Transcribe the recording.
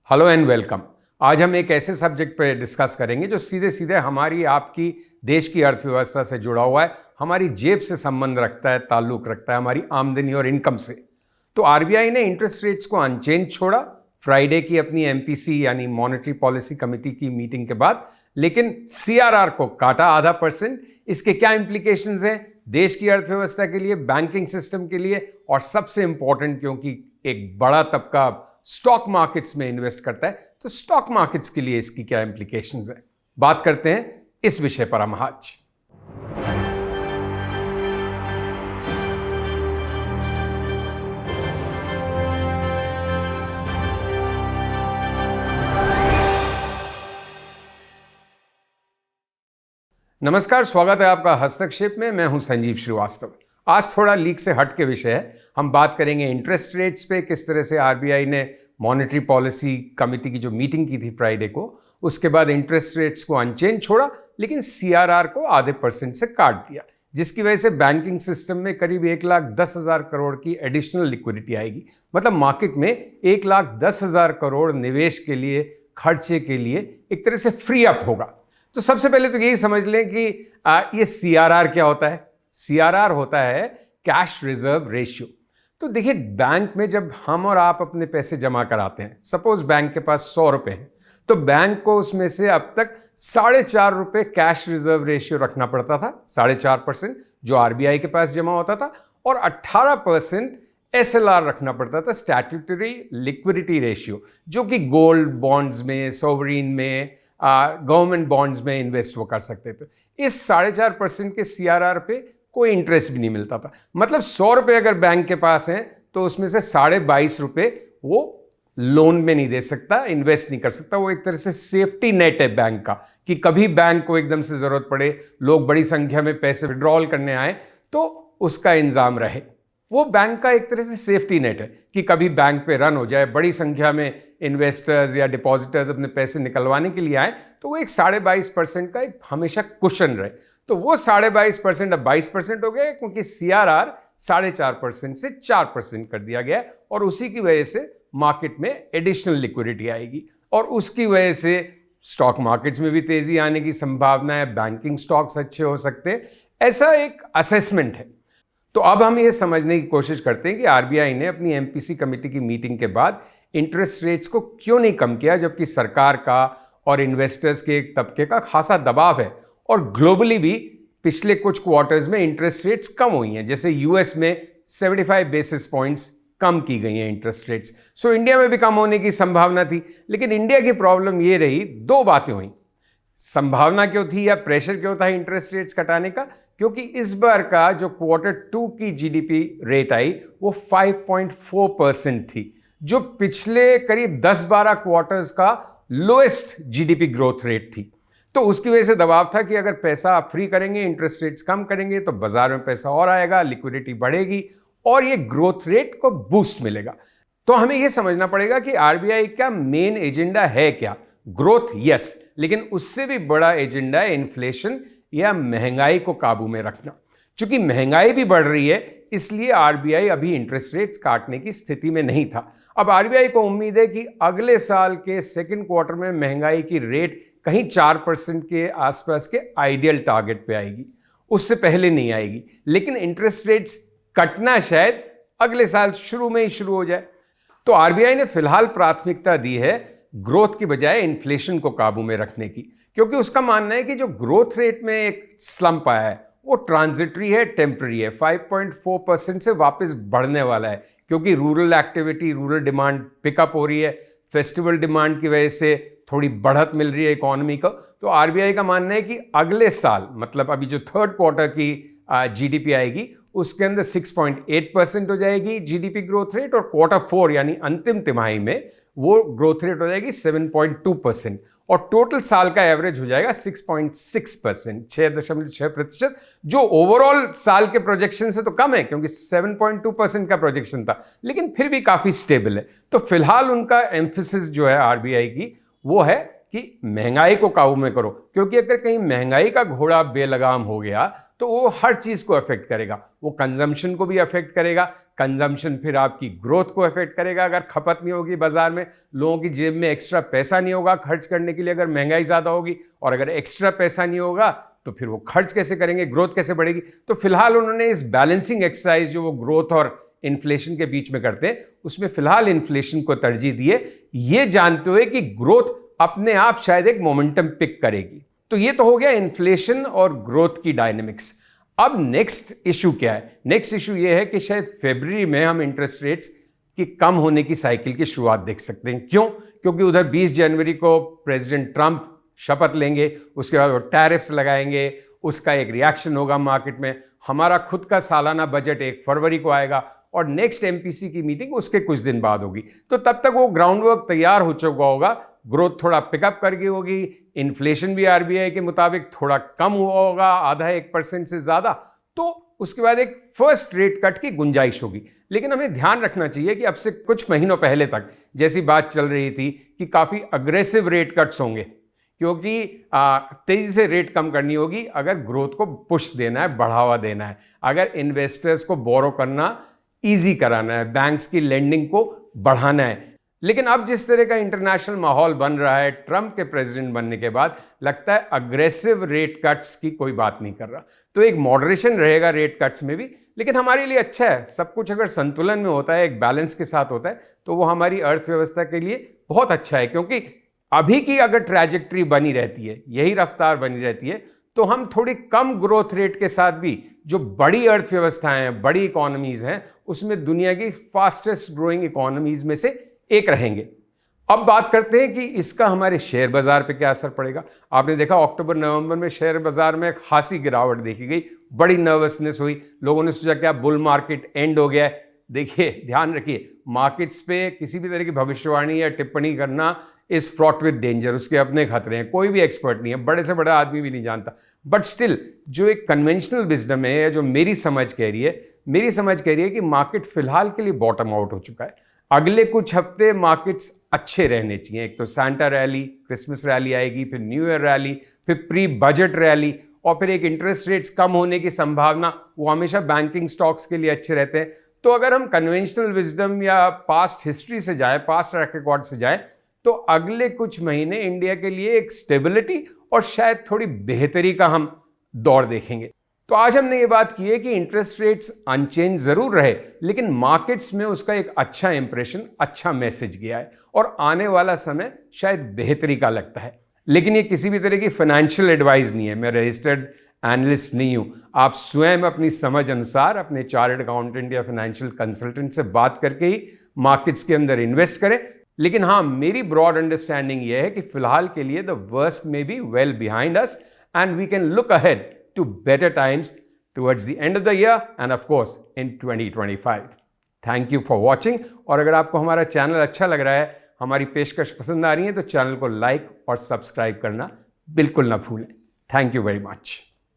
Hello and welcome. आज हम एक ऐसे सब्जेक्ट पे डिस्कस करेंगे जो सीधे सीधे हमारी आपकी देश की अर्थव्यवस्था से जुड़ा हुआ है, हमारी जेब से संबंध रखता है, ताल्लुक रखता है हमारी आमदनी और इनकम से। तो आरबीआई ने इंटरेस्ट रेट्स को अनचेंज छोड़ा फ्राइडे की अपनी एमपीसी यानी मॉनेटरी पॉलिसी कमेटी की मीटिंग के बाद, लेकिन सीआरआर को काटा 0.5%। इसके क्या इंप्लीकेशंस हैं देश की अर्थव्यवस्था के लिए, बैंकिंग सिस्टम के लिए, और सबसे इंपॉर्टेंट क्योंकि एक बड़ा तबका स्टॉक मार्केट्स में इन्वेस्ट करता है, तो स्टॉक मार्केट्स के लिए इसकी क्या इंप्लीकेशंस है, बात करते हैं इस विषय पर हम आज। नमस्कार, स्वागत है आपका हस्तक्षेप में। मैं हूं संजीव श्रीवास्तव। आज थोड़ा लीक से हट के विषय है, हम बात करेंगे इंटरेस्ट रेट्स पे, किस तरह से आरबीआई ने मॉनेटरी पॉलिसी कमेटी की जो मीटिंग की थी फ्राइडे को, उसके बाद इंटरेस्ट रेट्स को अनचेंज छोड़ा लेकिन सीआरआर को 0.5% से काट दिया, जिसकी वजह से बैंकिंग सिस्टम में करीब 1,10,000 करोड़ की एडिशनल लिक्विडिटी आएगी। मतलब मार्केट में 1,10,000 करोड़ निवेश के लिए, खर्चे के लिए एक तरह से फ्री अप होगा। तो सबसे पहले तो यही समझ लें कि ये सीआरआर क्या होता है। सीआरआर होता है कैश रिजर्व रेशियो। तो देखिए, बैंक में जब हम और आप अपने पैसे जमा कराते हैं, सपोज बैंक के पास 100 रुपए हैं, तो बैंक को उसमें से अब तक 4.5 रुपए कैश रिजर्व रेशियो रखना पड़ता था, 4.5% जो आरबीआई के पास जमा होता था, और 18% एसएलआर रखना पड़ता था, स्टैट्यूटरी लिक्विडिटी रेशियो, जो कि गोल्ड बॉन्ड्स में, सोवरीन में, गवर्नमेंट बॉन्ड्स में इन्वेस्ट वो कर सकते थे। इस 4.5% के सीआरआर पे कोई इंटरेस्ट भी नहीं मिलता था। मतलब 100 रुपये अगर बैंक के पास हैं तो उसमें से 22.5 रुपये वो लोन में नहीं दे सकता, इन्वेस्ट नहीं कर सकता। वो एक तरह से सेफ्टी नेट है बैंक का, कि कभी बैंक को एकदम से जरूरत पड़े, लोग बड़ी संख्या में पैसे विड्रॉल करने आए, तो उसका इंतजाम रहे। वो बैंक का एक तरह से सेफ्टी नेट है कि कभी बैंक पे रन हो जाए, बड़ी संख्या में इन्वेस्टर्स या डिपॉजिटर्स अपने पैसे निकलवाने के लिए आए, तो वो एक 22.5% का एक हमेशा कुशन रहे। तो वो 22.5% अब 22% हो गया, क्योंकि सीआरआर 4.5% से 4% कर दिया गया, और उसी की वजह से मार्केट में एडिशनल लिक्विडिटी आएगी, और उसकी वजह से स्टॉक मार्केट्स में भी तेजी आने की संभावना है, बैंकिंग स्टॉक्स अच्छे हो सकते हैं, ऐसा एक असेसमेंट है। तो अब हम ये समझने की कोशिश करते हैं कि आरबीआई ने अपनी एमपीसी कमेटी की मीटिंग के बाद इंटरेस्ट रेट्स को क्यों नहीं कम किया, जबकि सरकार का और इन्वेस्टर्स के एक तबके का खासा दबाव है, और ग्लोबली भी पिछले कुछ क्वार्टर्स में इंटरेस्ट रेट्स कम हुई हैं। जैसे यूएस में 75 बेसिस पॉइंट्स कम की गई हैं इंटरेस्ट रेट्स। सो इंडिया में भी कम होने की संभावना थी, लेकिन इंडिया की प्रॉब्लम ये रही, दो बातें हुई। संभावना क्यों थी या प्रेशर क्यों था इंटरेस्ट रेट्स घटाने का? क्योंकि इस बार का जो Q2 की जीडीपी रेट आई वो 5.4% थी, जो पिछले करीब 10-12 क्वार्टर्स का लोएस्ट जीडीपी ग्रोथ रेट थी। तो उसकी वजह से दबाव था कि अगर पैसा आप फ्री करेंगे, इंटरेस्ट रेट्स कम करेंगे, तो बाजार में पैसा और आएगा, लिक्विडिटी बढ़ेगी, और ये ग्रोथ रेट को बूस्ट मिलेगा। तो हमें यह समझना पड़ेगा कि आरबीआई का मेन एजेंडा है क्या। ग्रोथ यस, लेकिन उससे भी बड़ा एजेंडा है इन्फ्लेशन या महंगाई को काबू में रखना। चूंकि महंगाई भी बढ़ रही है, इसलिए आरबीआई अभी इंटरेस्ट रेट काटने की स्थिति में नहीं था। अब आरबीआई को उम्मीद है कि अगले साल के सेकंड क्वार्टर में महंगाई की रेट कहीं 4% के आसपास के आइडियल टारगेट पे आएगी, उससे पहले नहीं आएगी। लेकिन इंटरेस्ट रेट्स कटना शायद अगले साल शुरू में ही शुरू हो जाए। तो आरबीआई ने फिलहाल प्राथमिकता दी है ग्रोथ की बजाय इन्फ्लेशन को काबू में रखने की, क्योंकि उसका मानना है कि जो ग्रोथ रेट में एक स्लंप आया है वो ट्रांजिटरी है, टेम्पररी है। 5.4% से वापस बढ़ने वाला है, क्योंकि rural activity, rural demand pickup हो रही है, फेस्टिवल डिमांड की वजह से थोड़ी बढ़त मिल रही है इकोनॉमी को। तो आरबीआई का मानना है कि अगले साल, मतलब अभी जो थर्ड क्वार्टर की जीडीपी आएगी, उसके अंदर 6.8% हो जाएगी जीडीपी ग्रोथ रेट, और Q4 यानी अंतिम तिमाही में वो ग्रोथ रेट हो जाएगी 7.2%, और टोटल साल का एवरेज हो जाएगा 6.6%, 6.6%, जो ओवरऑल साल के प्रोजेक्शन से तो कम है, क्योंकि 7.2% का प्रोजेक्शन था, लेकिन फिर भी काफी स्टेबल है। तो फिलहाल उनका एम्फेसिस जो है आरबीआई की, वो है कि महंगाई को काबू में करो, क्योंकि अगर कहीं महंगाई का घोड़ा बेलगाम हो गया तो वो हर चीज़ को अफेक्ट करेगा। वो कंजम्पशन को भी अफेक्ट करेगा, कंजम्पशन फिर आपकी ग्रोथ को अफेक्ट करेगा। अगर खपत नहीं होगी बाजार में, लोगों की जेब में एक्स्ट्रा पैसा नहीं होगा खर्च करने के लिए, अगर महंगाई ज़्यादा होगी, और अगर एक्स्ट्रा पैसा नहीं होगा तो फिर वो खर्च कैसे करेंगे, ग्रोथ कैसे बढ़ेगी। तो फिलहाल उन्होंने इस बैलेंसिंग एक्सरसाइज जो वो ग्रोथ और इन्फ्लेशन के बीच में करते हैं, उसमें फिलहाल इन्फ्लेशन को तरजीह दिए, ये जानते हुए कि ग्रोथ अपने आप शायद एक मोमेंटम पिक करेगी। तो ये तो हो गया इन्फ्लेशन और ग्रोथ की डायनेमिक्स। अब नेक्स्ट इशू क्या है? नेक्स्ट इशू ये है कि शायद फरवरी में हम इंटरेस्ट रेट्स की कम होने की साइकिल की शुरुआत देख सकते हैं। क्यों? क्योंकि उधर 20 जनवरी को प्रेसिडेंट ट्रंप शपथ लेंगे, उसके बाद वो टैरिफ्स लगाएंगे, उसका एक रिएक्शन होगा मार्केट में। हमारा खुद का सालाना बजट 1 फरवरी को आएगा और नेक्स्ट एमपीसी की मीटिंग उसके कुछ दिन बाद होगी। तो तब तक वो ग्राउंड वर्क तैयार हो चुका होगा, ग्रोथ थोड़ा पिकअप कर गई होगी, इन्फ्लेशन भी आरबीआई के मुताबिक थोड़ा कम हुआ होगा, आधा 1% से ज़्यादा। तो उसके बाद एक फर्स्ट रेट कट की गुंजाइश होगी। लेकिन हमें ध्यान रखना चाहिए कि अब से कुछ महीनों पहले तक जैसी बात चल रही थी कि काफ़ी अग्रेसिव रेट कट्स होंगे, क्योंकि तेजी से रेट कम करनी होगी अगर ग्रोथ को पुश देना है, बढ़ावा देना है, अगर इन्वेस्टर्स को बोरो करना ईजी कराना है, बैंक्स की लेंडिंग को बढ़ाना है। लेकिन अब जिस तरह का इंटरनेशनल माहौल बन रहा है ट्रंप के प्रेसिडेंट बनने के बाद, लगता है अग्रेसिव रेट कट्स की कोई बात नहीं कर रहा। तो एक मॉडरेशन रहेगा रेट कट्स में भी, लेकिन हमारे लिए अच्छा है। सब कुछ अगर संतुलन में होता है, एक बैलेंस के साथ होता है, तो वो हमारी अर्थव्यवस्था के लिए बहुत अच्छा है। क्योंकि अभी की अगर ट्रैजेक्टरी बनी रहती है, यही रफ्तार बनी रहती है, तो हम थोड़ी कम ग्रोथ रेट के साथ भी जो बड़ी अर्थव्यवस्थाएं हैं, बड़ी इकोनॉमीज हैं, उसमें दुनिया की फास्टेस्ट ग्रोइंग इकोनॉमीज में से एक रहेंगे। अब बात करते हैं कि इसका हमारे शेयर बाजार पे क्या असर पड़ेगा। आपने देखा अक्टूबर नवंबर में शेयर बाजार में खासी गिरावट देखी गई, बड़ी नर्वसनेस हुई, लोगों ने सोचा क्या बुल मार्केट एंड हो गया है। देखिए, ध्यान रखिए, मार्केट्स पे किसी भी तरह की भविष्यवाणी या टिप्पणी करना इज फ्रॉट विद डेंजर, उसके अपने खतरे हैं। कोई भी एक्सपर्ट नहीं है, बड़े से बड़ा आदमी भी नहीं जानता। बट स्टिल जो एक कन्वेंशनल विजडम है, या जो मेरी समझ कह रही है कि मार्केट फिलहाल के लिए बॉटम आउट हो चुका है। अगले कुछ हफ्ते मार्केट्स अच्छे रहने चाहिए। एक तो सांता रैली, क्रिसमस रैली आएगी, फिर न्यू ईयर रैली, फिर प्री बजट रैली, और फिर एक इंटरेस्ट रेट्स कम होने की संभावना। वो हमेशा बैंकिंग स्टॉक्स के लिए अच्छे रहते हैं। तो अगर हम कन्वेंशनल विजडम या पास्ट हिस्ट्री से जाए, पास्ट ट्रैक रिकॉर्ड से जाए, तो अगले कुछ महीने इंडिया के लिए एक स्टेबिलिटी और शायद थोड़ी बेहतरी का हम दौर देखेंगे। तो आज हमने ये बात की है कि इंटरेस्ट रेट्स अनचेंज जरूर रहे, लेकिन मार्केट्स में उसका एक अच्छा इंप्रेशन, अच्छा मैसेज गया है, और आने वाला समय शायद बेहतरी का लगता है। लेकिन ये किसी भी तरह की फाइनेंशियल एडवाइस नहीं है, मैं रजिस्टर्ड एनालिस्ट नहीं हूं। आप स्वयं अपनी समझ अनुसार अपने चार्टर्ड अकाउंटेंट या फाइनेंशियल कंसल्टेंट से बात करके ही मार्केट्स के अंदर इन्वेस्ट करें। लेकिन हाँ, मेरी ब्रॉड अंडरस्टैंडिंग यह है कि फिलहाल के लिए the worst may be well behind us and we can look ahead to better times towards the end of the year and of course in 2025. Thank you for watching। और अगर आपको हमारा चैनल अच्छा लग रहा है, हमारी पेशकश पसंद आ रही है, तो चैनल को लाइक और सब्सक्राइब करना बिल्कुल ना भूलें। Thank you very much.